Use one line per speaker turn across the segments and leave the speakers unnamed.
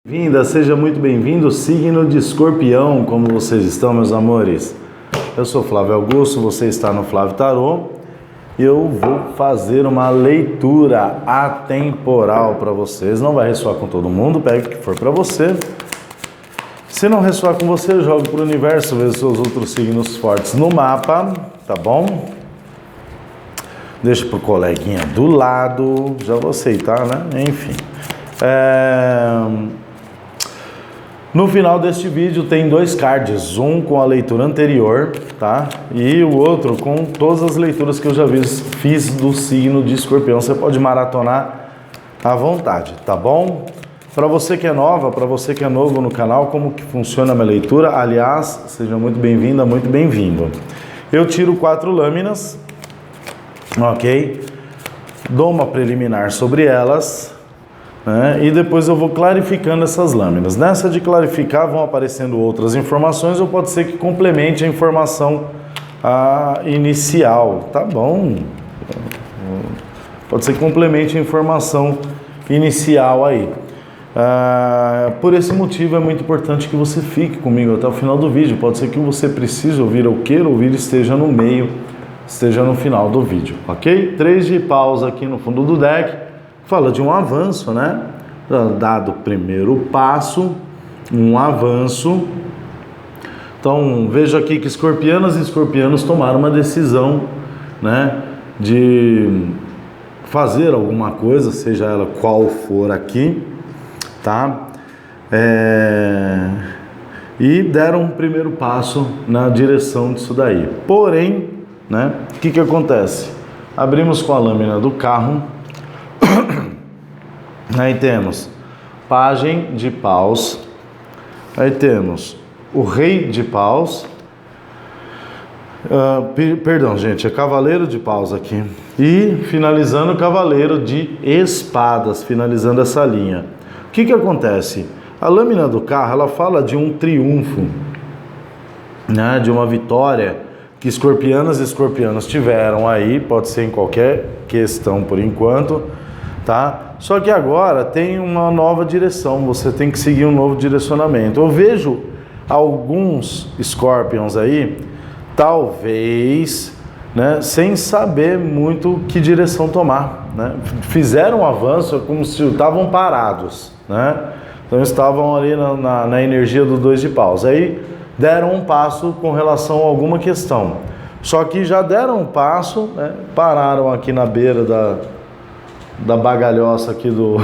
Bem-vinda, seja muito bem-vindo, signo de Escorpião, como vocês estão, meus amores? Eu sou Flávio Augusto, você está no Flávio Tarô e eu vou fazer uma leitura atemporal para vocês. Não vai ressoar com todo mundo, pega o que for para você. Se não ressoar com você, eu jogo para o universo, vejo seus outros signos fortes no mapa, tá bom? Deixa pro coleguinha do lado, já vou aceitar, né? Enfim. No final deste vídeo tem dois cards, um com a leitura anterior, tá? E o outro com todas as leituras que eu já fiz do signo de Escorpião. Você pode maratonar à vontade, tá bom? Para você que é nova, para você que é novo no canal, como que funciona a minha leitura? Aliás, seja muito bem-vinda, muito bem-vindo. Eu tiro 4 lâminas, ok? Dou uma preliminar sobre elas, né? E depois eu vou clarificando essas lâminas. Nessa de clarificar vão aparecendo outras informações ou pode ser que complemente a informação inicial, tá bom? Pode ser que complemente a informação inicial aí. Por esse motivo é muito importante que você fique comigo até o final do vídeo. Pode ser que você precise ouvir ou queira ouvir, esteja no meio, esteja no final do vídeo, ok? 3 de paus aqui no fundo do deck. Fala de um avanço, né? Dado o primeiro passo, um avanço. Então, vejo aqui que escorpianas e escorpianos tomaram uma decisão, né? De fazer alguma coisa, seja ela qual for aqui, tá? E deram um primeiro passo na direção disso daí. Porém, né? O que acontece? Abrimos com a lâmina do carro. Aí temos Pagem de Paus, aí temos o Rei de Paus, perdão gente, é Cavaleiro de Paus aqui, e finalizando o Cavaleiro de Espadas, finalizando essa linha. O que acontece? A lâmina do carro, ela fala de um triunfo, né, de uma vitória que escorpianas e escorpianos tiveram aí, pode ser em qualquer questão por enquanto, tá? Só que agora tem uma nova direção, você tem que seguir um novo direcionamento. Eu vejo alguns Scorpions aí, talvez, né, sem saber muito que direção tomar, né? Fizeram um avanço como se estavam parados, né? Então estavam ali na energia do 2 de paus. Aí deram um passo com relação a alguma questão. Só que já deram um passo, né, pararam aqui na beira da bagalhoça aqui do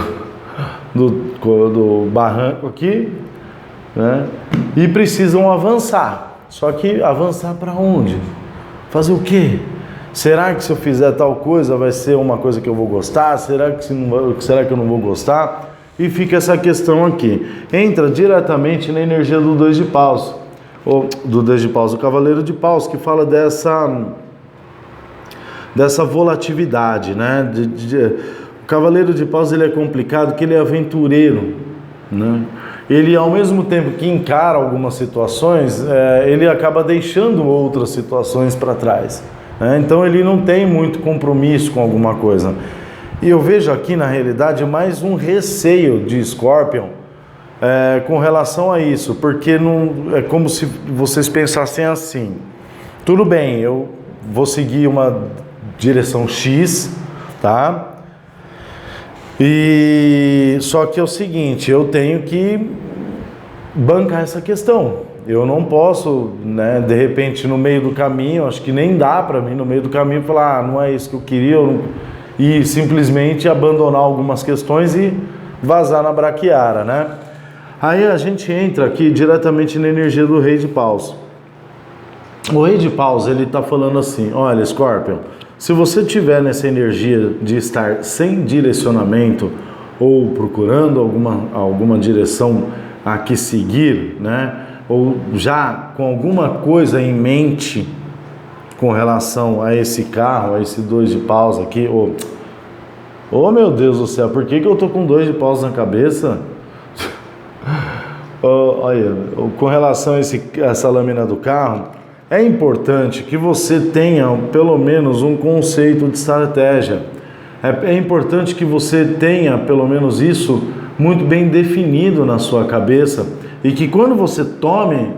barranco aqui, né? E precisam avançar. Só que avançar para onde? Fazer o quê? Será que se eu fizer tal coisa vai ser uma coisa que eu vou gostar? Será que eu não vou gostar? E fica essa questão aqui. Entra diretamente na energia do 2 de paus, ou do 2 de paus, o Cavaleiro de Paus, que fala dessa volatilidade, né? O Cavaleiro de Paus, ele é complicado, porque ele é aventureiro, né? Ele, ao mesmo tempo que encara algumas situações, ele acaba deixando outras situações para trás, né? Então ele não tem muito compromisso com alguma coisa. E eu vejo aqui, na realidade, mais um receio de Scorpion com relação a isso, porque não, é como se vocês pensassem assim: tudo bem, eu vou seguir uma direção X, tá? E só que é o seguinte, eu tenho que bancar essa questão. Eu não posso, né, de repente no meio do caminho, acho que nem dá para mim no meio do caminho falar, não é isso que eu queria, e simplesmente abandonar algumas questões e vazar na braquiara, né? Aí a gente entra aqui diretamente na energia do Rei de Paus. O Rei de Paus, ele está falando assim: olha, Scorpion, se você tiver nessa energia de estar sem direcionamento ou procurando alguma direção a que seguir, né? Ou já com alguma coisa em mente com relação a esse carro, a esse 2 de paus aqui, oh meu Deus do céu, por que eu tô com 2 de paus na cabeça? Olha, com relação a essa lâmina do carro, é importante que você tenha pelo menos um conceito de estratégia. É importante que você tenha pelo menos isso muito bem definido na sua cabeça e que quando você tome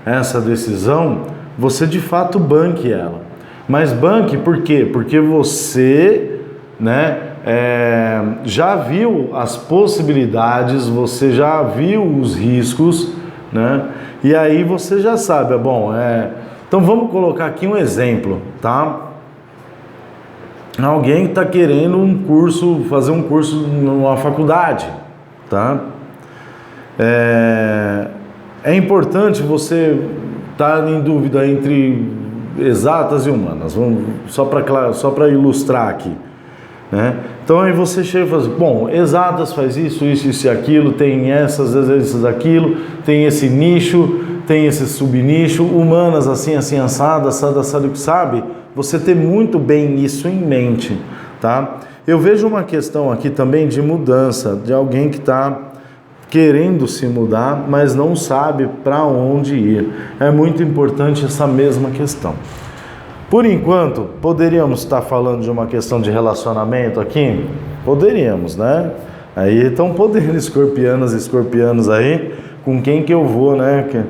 essa decisão, você de fato banque ela. Mas banque por quê? Porque você, né, já viu as possibilidades, você já viu os riscos, né? E aí você já sabe, então vamos colocar aqui um exemplo, tá? Alguém está querendo fazer um curso numa faculdade, tá? É importante você estar em dúvida entre exatas e humanas, só para ilustrar aqui, né? Então aí você chega e fala assim, bom, exatas faz isso e aquilo, tem essas, aquilo, tem esse nicho, tem esse subnicho, humanas assim, assada, sabe? Você ter muito bem isso em mente, tá? Eu vejo uma questão aqui também de mudança, de alguém que está querendo se mudar, mas não sabe para onde ir. É muito importante essa mesma questão. Por enquanto, poderíamos estar falando de uma questão de relacionamento aqui? Poderíamos, né? Aí estão podendo escorpianos e escorpianos aí, com quem que eu vou, né?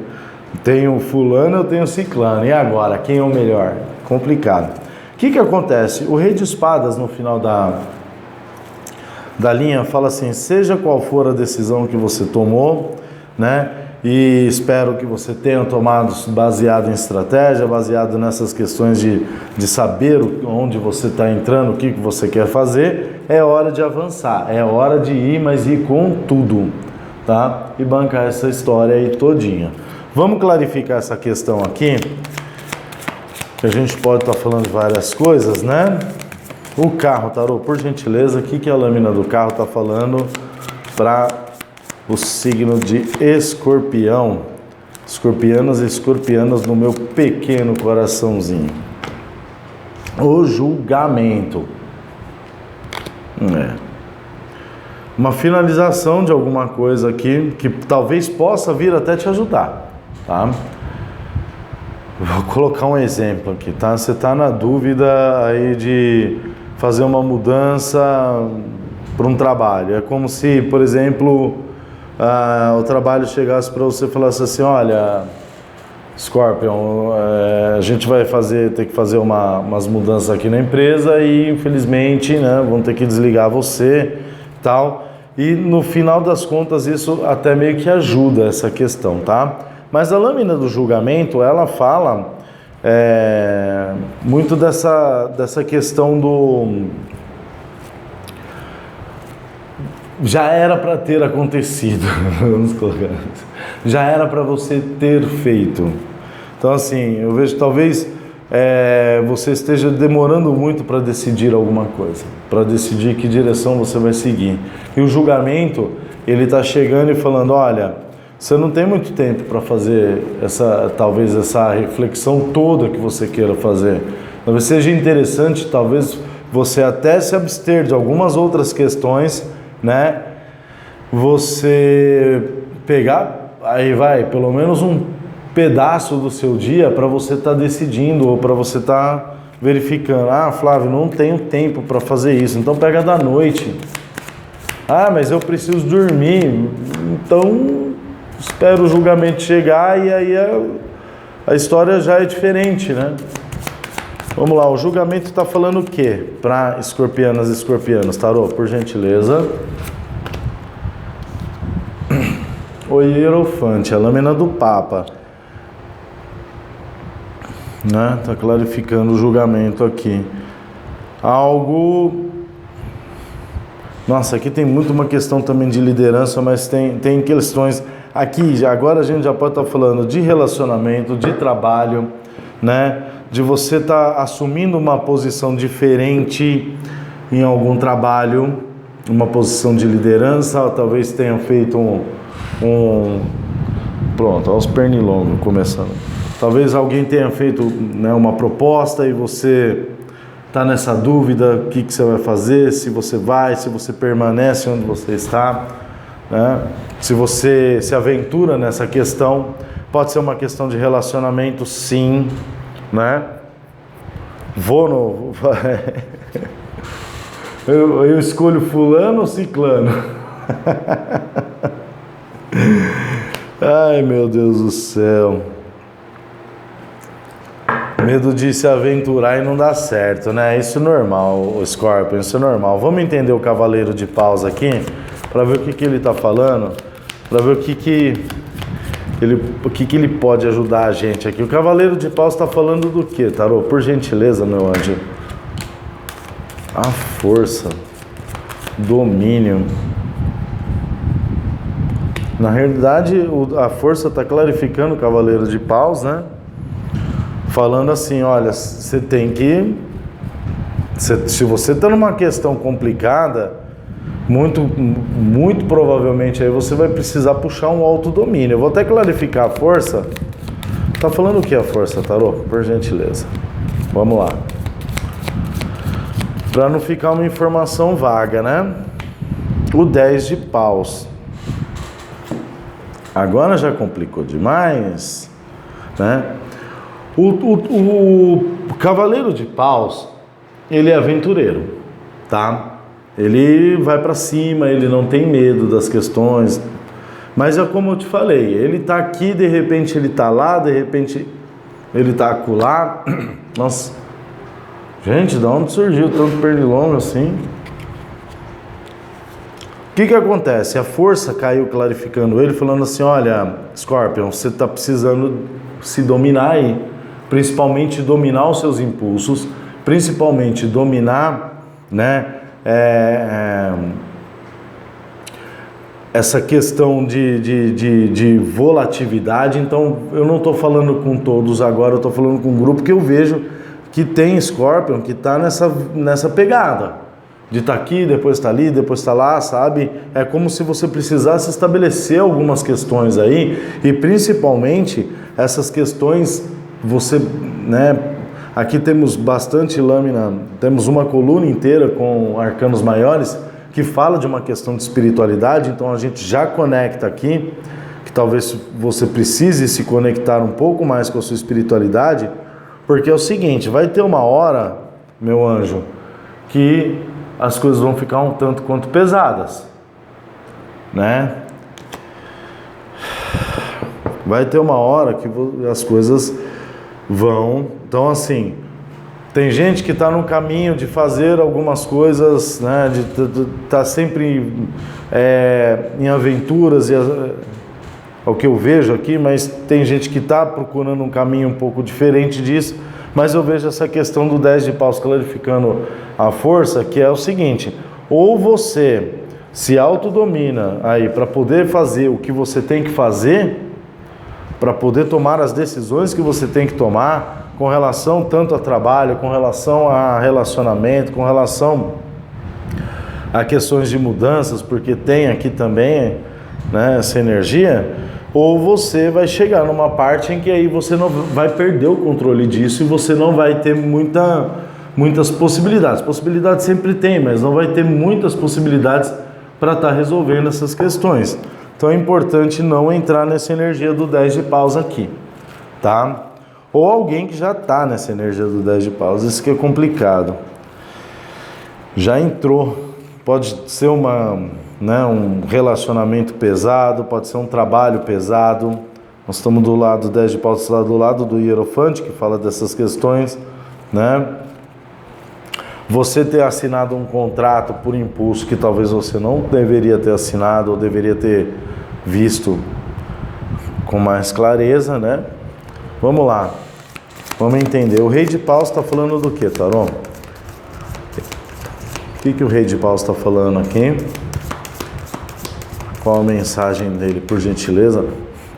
Tenho fulano, eu tenho ciclano. E agora, quem é o melhor? Complicado. O que acontece? O rei de espadas no final da linha fala assim, seja qual for a decisão que você tomou, né? E espero que você tenha tomado baseado em estratégia, baseado nessas questões de saber onde você está entrando, o que você quer fazer, é hora de avançar, é hora de ir, mas ir com tudo, tá? E bancar essa história aí todinha. Vamos clarificar essa questão aqui, que a gente pode estar falando de várias coisas, né? O carro, tarô, por gentileza, o que a lâmina do carro está falando para o signo de Escorpião? Escorpianas e escorpianas no meu pequeno coraçãozinho. O julgamento. Uma finalização de alguma coisa aqui que talvez possa vir até te ajudar, tá? Vou colocar um exemplo aqui, tá? Você está na dúvida aí de fazer uma mudança para um trabalho. É como se, por exemplo, o trabalho chegasse para você e falasse assim, olha, Scorpion, a gente vai ter que fazer umas mudanças aqui na empresa e infelizmente, né, vão ter que desligar você e tal. E no final das contas isso até meio que ajuda essa questão, tá? Mas a lâmina do julgamento, ela fala muito dessa questão do... Já era para ter acontecido, vamos colocar assim. Já era para você ter feito. Então assim, eu vejo talvez você esteja demorando muito para decidir alguma coisa, para decidir que direção você vai seguir. E o julgamento, ele está chegando e falando, olha, você não tem muito tempo para fazer talvez essa reflexão toda que você queira fazer. Talvez seja interessante, talvez você até se abster de algumas outras questões, né? Você pegar, aí vai, pelo menos um pedaço do seu dia para você estar decidindo ou para você estar verificando. Ah, Flávio, não tenho tempo para fazer isso, então pega da noite. Ah, mas eu preciso dormir, então espero o julgamento chegar e aí a história já é diferente, né? Vamos lá, o julgamento está falando o quê? Para escorpianas e escorpianos, tarô, por gentileza. O Hierofante, a lâmina do Papa, né? Tá clarificando o julgamento aqui. Algo... Nossa, aqui tem muito uma questão também de liderança, mas tem questões... Aqui, agora a gente já pode estar falando de relacionamento, de trabalho, né? De você estar assumindo uma posição diferente em algum trabalho, uma posição de liderança, talvez tenha feito pronto, olha os pernilongos começando. Talvez alguém tenha feito, né, uma proposta e você está nessa dúvida, o que você vai fazer, se você permanece onde você está, né? Se você se aventura nessa questão, pode ser uma questão de relacionamento, sim, né? Eu escolho fulano ou ciclano? Ai, meu Deus do céu. Medo de se aventurar e não dar certo, né? Isso é normal, o Scorpion, isso é normal. Vamos entender o Cavaleiro de Paus aqui, para ver o que ele está falando, para ver o que ele pode ajudar a gente aqui. O Cavaleiro de Paus está falando do que, Tarô? Por gentileza, meu anjo. A força, domínio. Na realidade, a força está clarificando o Cavaleiro de Paus, né? Falando assim, olha, você tem que... Se você está numa questão complicada, muito provavelmente aí você vai precisar puxar um autodomínio. Eu vou até clarificar a força. Tá falando o que a força, Tarô? Por gentileza. Vamos lá. Para não ficar uma informação vaga, né? O 10 de paus. Agora já complicou demais, né? O Cavaleiro de Paus, ele é aventureiro, tá? Ele vai para cima, ele não tem medo das questões, mas é como eu te falei, ele tá aqui, de repente ele tá lá, de repente ele tá acolá. Nossa, gente, de onde surgiu tanto pernilongo assim? O que acontece? A força caiu clarificando ele, falando assim, olha, Scorpion, você tá precisando se dominar aí, principalmente dominar os seus impulsos, principalmente dominar, né, essa questão de volatilidade. Então, eu não estou falando com todos agora, eu estou falando com um grupo que eu vejo que tem Scorpion, que está nessa pegada, de estar aqui, depois está ali, depois está lá, sabe? É como se você precisasse estabelecer algumas questões aí, e principalmente essas questões, você, né, aqui temos bastante lâmina, temos uma coluna inteira com arcanos maiores, que fala de uma questão de espiritualidade, então a gente já conecta aqui, que talvez você precise se conectar um pouco mais com a sua espiritualidade, porque é o seguinte, vai ter uma hora, meu anjo, que as coisas vão ficar um tanto quanto pesadas, né? Vai ter uma hora que as coisas vão... Então, assim, tem gente que está no caminho de fazer algumas coisas, né? De estar sempre em aventuras, é o que eu vejo aqui, mas tem gente que está procurando um caminho um pouco diferente disso. Mas eu vejo essa questão do 10 de paus clarificando a força, que é o seguinte: ou você se autodomina aí para poder fazer o que você tem que fazer, para poder tomar as decisões que você tem que tomar, com relação tanto a trabalho, com relação a relacionamento, com relação a questões de mudanças, porque tem aqui também, né, essa energia. Ou você vai chegar numa parte em que aí você não vai perder o controle disso e você não vai ter muitas possibilidades. Possibilidades sempre tem, mas não vai ter muitas possibilidades para estar resolvendo essas questões. Então é importante não entrar nessa energia do 10 de paus aqui, tá? Ou alguém que já está nessa energia do 10 de paus, isso que é complicado. Já entrou, pode ser um relacionamento pesado, pode ser um trabalho pesado. Nós estamos do lado do 10 de paus, do lado do Hierofante, que fala dessas questões, né? Você ter assinado um contrato por impulso que talvez você não deveria ter assinado ou deveria ter visto com mais clareza, né? Vamos lá, vamos entender. O Rei de Paus está falando do que, Tarô? O que o Rei de Paus está falando aqui? Qual a mensagem dele, por gentileza?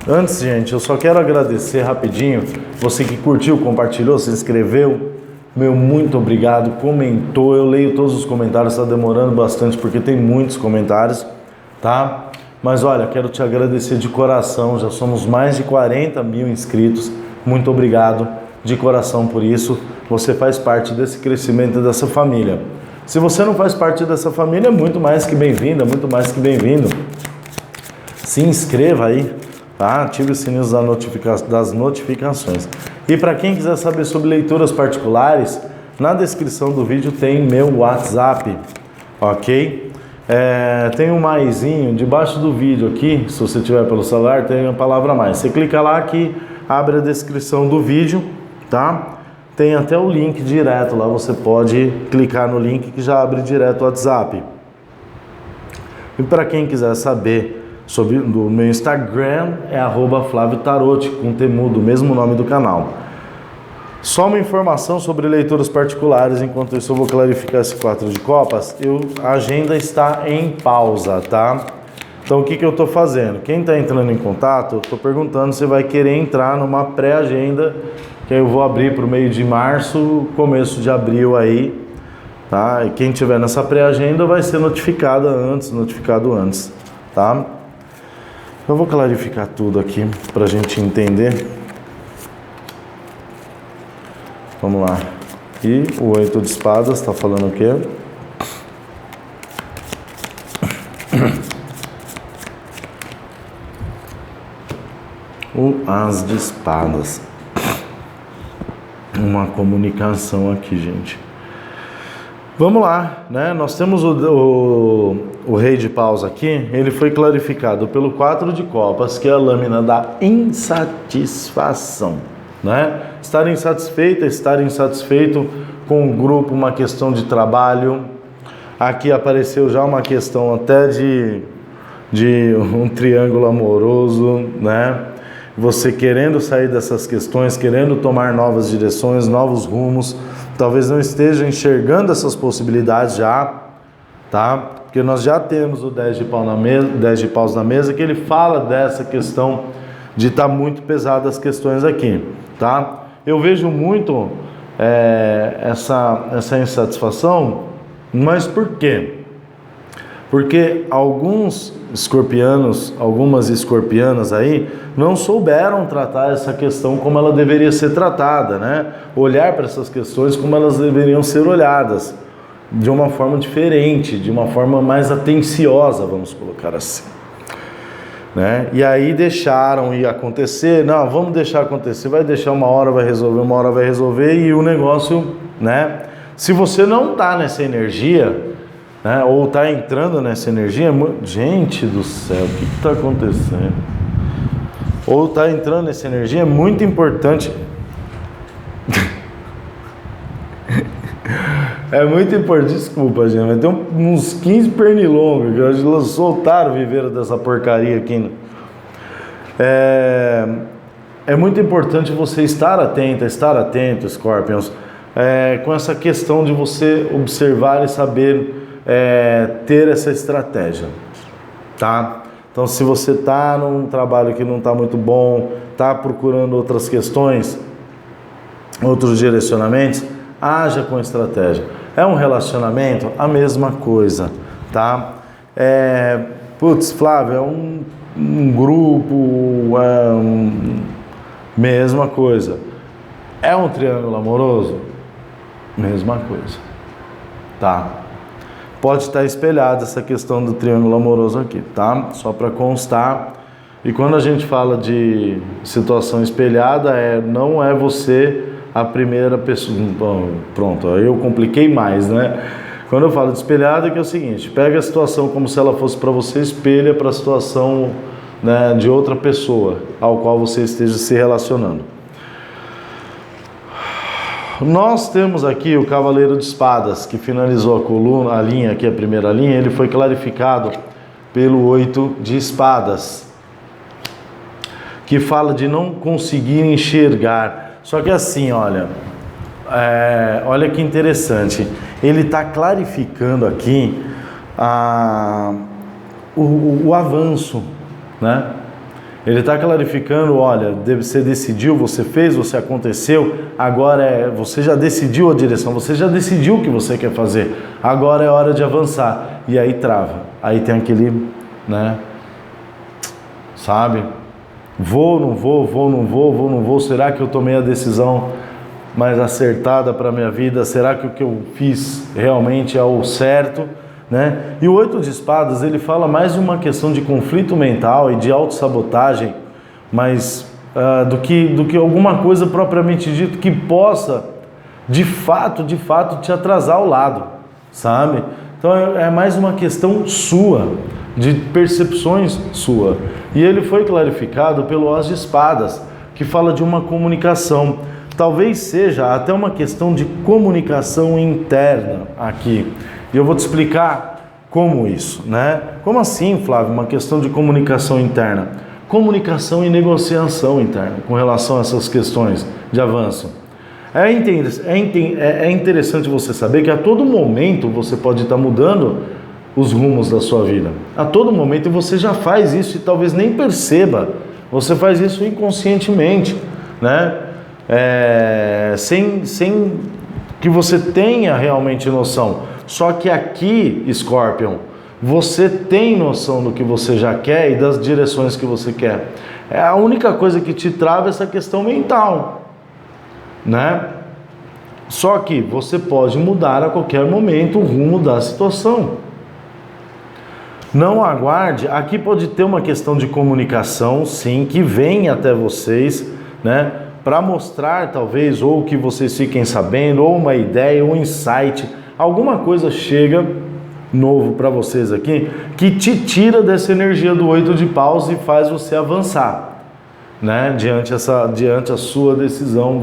Antes, gente, eu só quero agradecer rapidinho você que curtiu, compartilhou, se inscreveu. Meu, muito obrigado, comentou. Eu leio todos os comentários, está demorando bastante porque tem muitos comentários, tá? Mas olha, quero te agradecer de coração, já somos mais de 40 mil inscritos. Muito obrigado de coração por isso. Você faz parte desse crescimento dessa família. Se você não faz parte dessa família, é muito mais que bem-vinda, muito mais que bem-vindo. Se inscreva aí, tá? Ative o sininho das notificações. E para quem quiser saber sobre leituras particulares, na descrição do vídeo tem meu WhatsApp, ok? Tem um maisinho debaixo do vídeo aqui, se você tiver pelo celular, tem a palavra mais. Você clica lá que abre a descrição do vídeo, tá? Tem até o link direto lá, você pode clicar no link que já abre direto o WhatsApp. E para quem quiser saber sobre o meu Instagram, é @FlávioTarotti, com temudo, o mesmo nome do canal. Só uma informação sobre leituras particulares, enquanto isso eu vou clarificar esse 4 de copas. A agenda está em pausa, tá? Então o que eu estou fazendo? Quem está entrando em contato, eu estou perguntando se vai querer entrar numa pré-agenda, que aí eu vou abrir para o meio de março, começo de abril aí, tá? E quem tiver nessa pré-agenda vai ser notificado antes, tá? Eu vou clarificar tudo aqui para a gente entender. Vamos lá. E o 8 de espadas está falando o quê? O as de espadas. Uma comunicação aqui, gente. Vamos lá, né? Nós temos o rei de paus aqui. Ele foi clarificado pelo 4 de copas, que é a lâmina da insatisfação, né? Estar insatisfeito com o grupo, uma questão de trabalho. Aqui apareceu já uma questão até de um triângulo amoroso, né? Você querendo sair dessas questões, querendo tomar novas direções, novos rumos, talvez não esteja enxergando essas possibilidades já, tá? Porque nós já temos o 10 de paus na mesa, que ele fala dessa questão de estar muito pesado as questões aqui, tá? Eu vejo muito essa insatisfação, mas por quê? Porque alguns escorpianos, algumas escorpianas aí, não souberam tratar essa questão como ela deveria ser tratada, né? Olhar para essas questões como elas deveriam ser olhadas, de uma forma diferente, de uma forma mais atenciosa, vamos colocar assim, né? E aí deixaram ir acontecer, não, vamos deixar acontecer, vai deixar uma hora vai resolver e o negócio, né? Se você não está nessa energia, né, ou está entrando nessa energia, gente do céu, o que está acontecendo? Ou está entrando nessa energia, é muito importante. É muito importante, desculpa, gente, mas tem uns 15 pernilongos que eles soltaram o viveiro dessa porcaria aqui. É muito importante você estar atento, Scorpions, com essa questão de você observar e saber ter essa estratégia, tá? Então, se você está num trabalho que não está muito bom, está procurando outras questões, outros direcionamentos, haja com estratégia. É um relacionamento? A mesma coisa, tá? Flávio, é um grupo, mesma coisa. É um triângulo amoroso? Mesma coisa, tá? Pode estar espelhada essa questão do triângulo amoroso aqui, tá? Só para constar. E quando a gente fala de situação espelhada, não é você a primeira pessoa. Bom, pronto, aí eu compliquei mais, né? Quando eu falo de espelhada, que é o seguinte: pega a situação como se ela fosse para você, espelha para a situação, né, de outra pessoa ao qual você esteja se relacionando. Nós temos aqui o Cavaleiro de Espadas, que finalizou a linha aqui, a primeira linha, ele foi clarificado pelo 8 de Espadas, que fala de não conseguir enxergar. Só que assim, olha que interessante, ele está clarificando aqui o avanço, né? Ele está clarificando, olha, você decidiu, você fez, você aconteceu, agora você já decidiu a direção, você já decidiu o que você quer fazer, agora é hora de avançar. E aí trava, aí tem aquele, né, sabe? Vou, não vou, será que eu tomei a decisão mais acertada para a minha vida? Será que o que eu fiz realmente é o certo? Né? E o 8 de espadas, ele fala mais de uma questão de conflito mental e de autossabotagem, mas do que alguma coisa propriamente dito que possa, de fato, te atrasar ao lado, sabe? Então é mais uma questão sua, de percepções sua. E ele foi clarificado pelo As de Espadas, que fala de uma comunicação. Talvez seja até uma questão de comunicação interna aqui. E eu vou te explicar como isso, né? Como assim, Flávio, uma questão de comunicação interna? Comunicação e negociação interna com relação a essas questões de avanço. É interessante você saber que a todo momento você pode estar mudando os rumos da sua vida. A todo momento você já faz isso e talvez nem perceba. Você faz isso inconscientemente, né? Sem que você tenha realmente noção. Só que aqui, Scorpion, você tem noção do que você já quer e das direções que você quer. A única coisa que te trava é essa questão mental, né? Só que você pode mudar a qualquer momento o rumo da situação. Não aguarde, aqui pode ter uma questão de comunicação, sim, que vem até vocês, né? Para mostrar talvez, ou que vocês fiquem sabendo, ou uma ideia, um insight, alguma coisa chega novo para vocês aqui, que te tira dessa energia do 8 de paus e faz você avançar, né? Diante a sua decisão.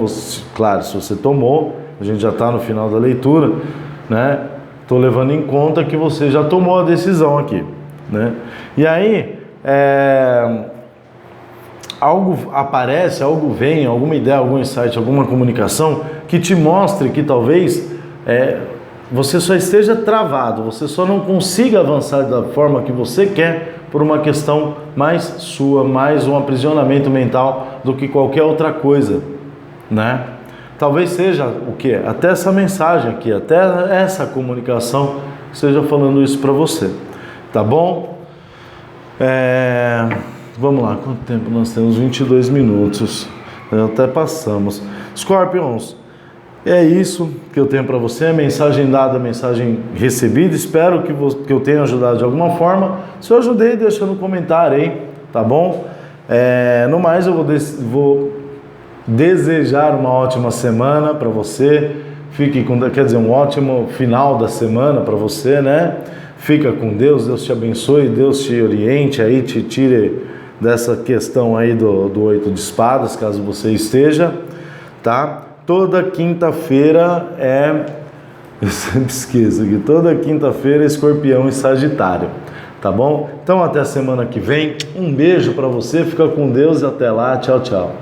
Claro, se você tomou, a gente já está no final da leitura, né? Estou levando em conta que você já tomou a decisão aqui, né? E aí, algo aparece, algo vem, alguma ideia, algum insight, alguma comunicação que te mostre que talvez você só esteja travado, você só não consiga avançar da forma que você quer por uma questão mais sua, mais um aprisionamento mental do que qualquer outra coisa, né? Talvez seja o quê? Até essa mensagem aqui, até essa comunicação esteja falando isso para você, tá bom? Vamos lá, quanto tempo nós temos? 22 minutos, até passamos. Scorpions, é isso que eu tenho para você, mensagem dada, mensagem recebida. Espero que eu tenha ajudado de alguma forma. Se eu ajudei, deixa no comentário aí, tá bom? No mais, eu vou desejar uma ótima semana para você. Um ótimo final da semana para você, né? Fica com Deus, Deus te abençoe, Deus te oriente aí, te tire dessa questão aí do 8 de espadas, caso você esteja, tá? Toda quinta-feira eu sempre esqueço aqui, toda quinta-feira é Escorpião e Sagitário, tá bom? Então até a semana que vem, um beijo para você, fica com Deus e até lá, tchau, tchau.